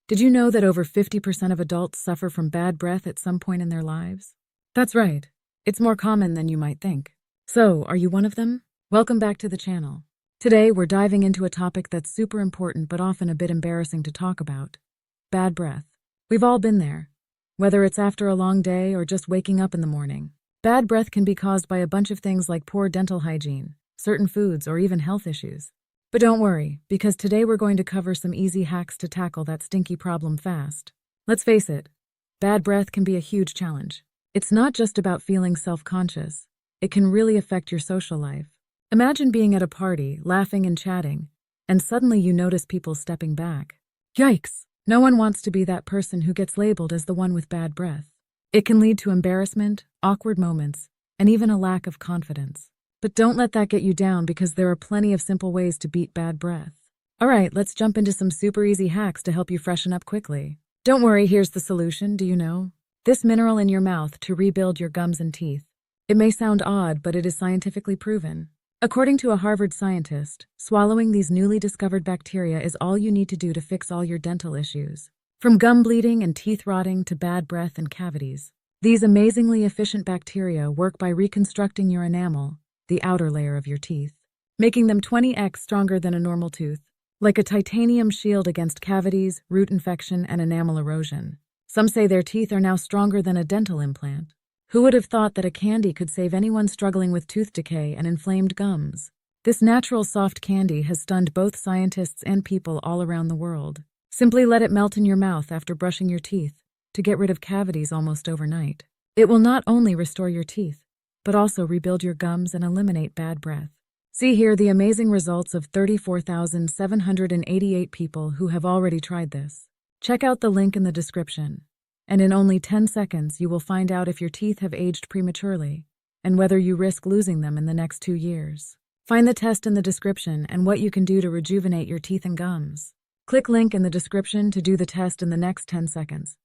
Did you know that over 50% of adults suffer from bad breath at some point in their lives? That's right. It's more common than you might think. So, are you one of them? Welcome back to the channel. Today, we're diving into a topic that's super important but often a bit embarrassing to talk about. Bad breath. We've all been there. Whether it's after a long day or just waking up in the morning. Bad breath can be caused by a bunch of things like poor dental hygiene, certain foods, or even health issues. But don't worry, because today we're going to cover some easy hacks to tackle that stinky problem fast. Let's face it, bad breath can be a huge challenge. It's not just about feeling self-conscious. It can really affect your social life. Imagine being at a party, laughing and chatting, and suddenly you notice people stepping back. Yikes! No one wants to be that person who gets labeled as the one with bad breath. It can lead to embarrassment, awkward moments, and even a lack of confidence. But don't let that get you down because there are plenty of simple ways to beat bad breath. Alright, let's jump into some super easy hacks to help you freshen up quickly. Don't worry, here's the solution, do you know? This mineral in your mouth to rebuild your gums and teeth. It may sound odd, but it is scientifically proven. According to a Harvard scientist, swallowing these newly discovered bacteria is all you need to do to fix all your dental issues. From gum bleeding and teeth rotting to bad breath and cavities. These amazingly efficient bacteria work by reconstructing your enamel, the outer layer of your teeth, making them 20x stronger than a normal tooth, like a titanium shield against cavities, root infection, and enamel erosion. Some say their teeth are now stronger than a dental implant. Who would have thought that a candy could save anyone struggling with tooth decay and inflamed gums? This natural soft candy has stunned both scientists and people all around the world. Simply let it melt in your mouth after brushing your teeth to get rid of cavities almost overnight. It will not only restore your teeth, but also rebuild your gums and eliminate bad breath. See here the amazing results of 34,788 people who have already tried this. Check out the link in the description, and in only 10 seconds you will find out if your teeth have aged prematurely and whether you risk losing them in the next 2 years. Find the test in the description and what you can do to rejuvenate your teeth and gums. Click link in the description to do the test in the next 10 seconds.